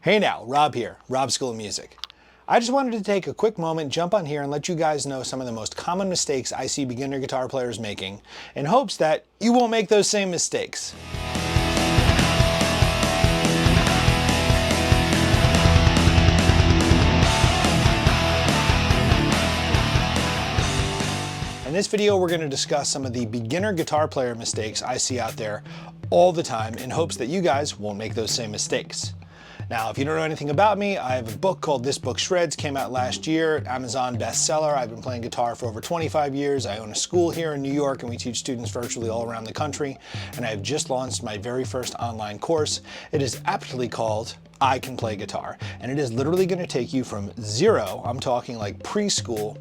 Hey now, Rob here, Rob School of Music. I just wanted to take a quick moment, jump on here and let you guys know some of the most common mistakes I see beginner guitar players making in hopes that you won't make those same mistakes. In this video, we're going to discuss some of the beginner guitar player mistakes I see out there all the time in hopes that you guys won't make those same mistakes. Now, if you don't know anything about me, I have a book called This Book Shreds, came out last year, Amazon bestseller. I've been playing guitar for over 25 years. I own a school here in New York and we teach students virtually all around the country. And I have just launched my very first online course. It is aptly called I Can Play Guitar. And it is literally going to take you from zero, I'm talking like preschool,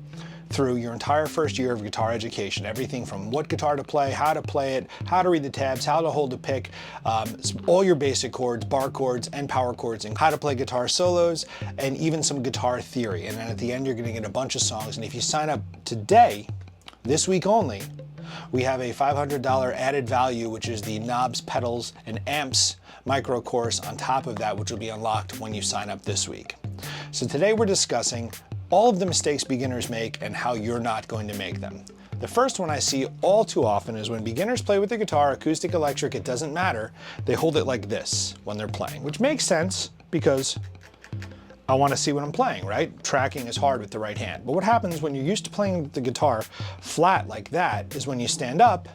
through your entire first year of guitar education. Everything from what guitar to play, how to play it, how to read the tabs, how to hold a pick, all your basic chords, bar chords, and power chords, and how to play guitar solos, and even some guitar theory. And then at the end, you're gonna get a bunch of songs. And if you sign up today, this week only, we have a $500 added value, which is the knobs, pedals, and amps micro course on top of that, which will be unlocked when you sign up this week. So today we're discussing all of the mistakes beginners make and how you're not going to make them. The first one I see all too often is when beginners play with the guitar, acoustic, electric, it doesn't matter, they hold it like this when they're playing, which makes sense because I want to see what I'm playing, right? Tracking is hard with the right hand. But what happens when you're used to playing the guitar flat like that is when you stand up,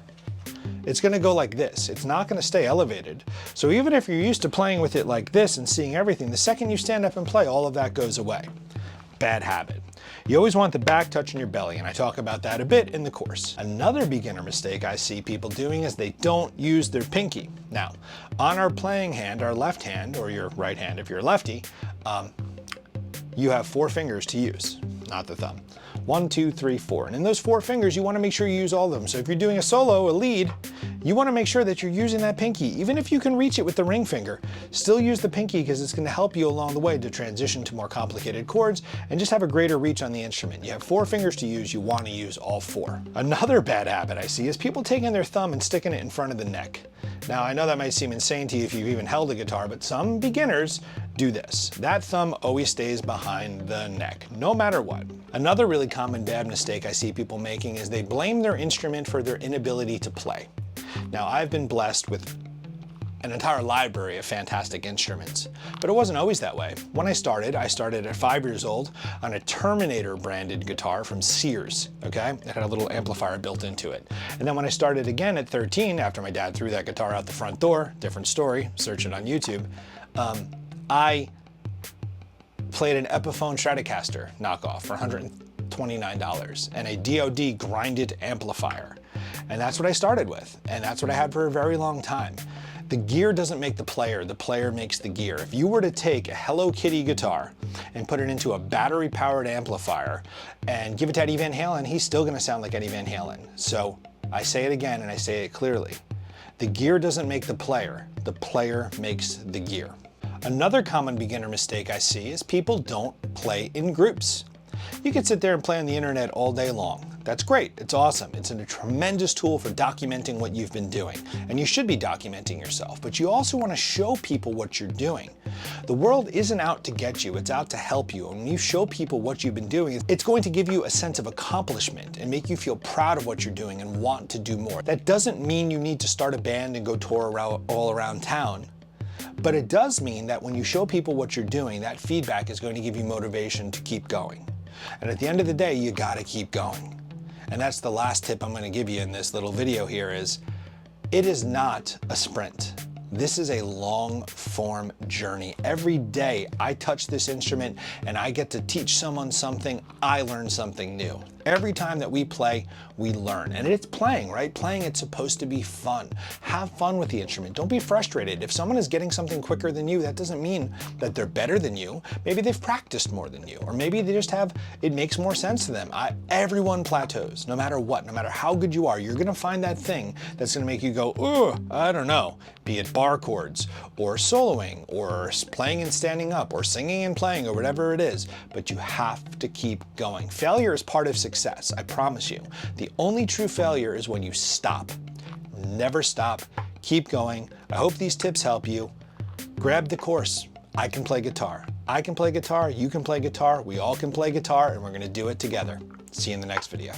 it's going to go like this. It's not going to stay elevated. So even if you're used to playing with it like this and seeing everything, the second you stand up and play, all of that goes away. Bad habit. You always want the back touching your belly, and I talk about that a bit in the course. Another beginner mistake I see people doing is they don't use their pinky. Now, on our playing hand, our left hand, or your right hand if you're a lefty, you have 4 fingers to use, not the thumb. 1, 2, 3, 4. And in those 4 fingers, you want to make sure you use all of them. So if you're doing a solo, a lead, you want to make sure that you're using that pinky. Even if you can reach it with the ring finger, still use the pinky because it's going to help you along the way to transition to more complicated chords and just have a greater reach on the instrument. You have 4 fingers to use, you want to use all 4. Another bad habit I see is people taking their thumb and sticking it in front of the neck. Now, I know that might seem insane to you if you've even held a guitar, but some beginners do this. That thumb always stays behind the neck, no matter what. Another really common bad mistake I see people making is they blame their instrument for their inability to play. Now, I've been blessed with an entire library of fantastic instruments, but it wasn't always that way. When I started at 5 years old on a Terminator branded guitar from Sears, okay? It had a little amplifier built into it. And then when I started again at 13, after my dad threw that guitar out the front door, different story, search it on YouTube, I played an Epiphone Stratocaster knockoff for $129 and a DoD grinded amplifier. And that's what I started with, and that's what I had for a very long time. The gear doesn't make the player makes the gear. If you were to take a Hello Kitty guitar and put it into a battery-powered amplifier and give it to Eddie Van Halen, he's still gonna sound like Eddie Van Halen. So I say it again and I say it clearly. The gear doesn't make the player makes the gear. Another common beginner mistake I see is people don't play in groups. You can sit there and play on the internet all day long. That's great, it's awesome. It's a tremendous tool for documenting what you've been doing. And you should be documenting yourself, but you also want to show people what you're doing. The world isn't out to get you, it's out to help you. And when you show people what you've been doing, it's going to give you a sense of accomplishment and make you feel proud of what you're doing and want to do more. That doesn't mean you need to start a band and go tour all around town. But it does mean that when you show people what you're doing, that feedback is going to give you motivation to keep going. And at the end of the day, you gotta keep going. And that's the last tip I'm gonna give you in this little video here is, it is not a sprint. This is a long form journey. Every day I touch this instrument and I get to teach someone something, I learn something new. Every time that we play, we learn. And it's playing, right? Playing, it's supposed to be fun. Have fun with the instrument. Don't be frustrated. If someone is getting something quicker than you, that doesn't mean that they're better than you. Maybe they've practiced more than you, or maybe they just have, it makes more sense to them. Everyone plateaus, no matter what, no matter how good you are, you're gonna find that thing that's gonna make you go, ooh, I don't know. Be it bar chords, or soloing, or playing and standing up, or singing and playing, or whatever it is. But you have to keep going. Failure is part of success, I promise you. The only true failure is when you stop. Never stop, keep going. I hope these tips help you. Grab the course. I can play guitar. I can play guitar, you can play guitar, we all can play guitar, and we're gonna do it together. See you in the next video.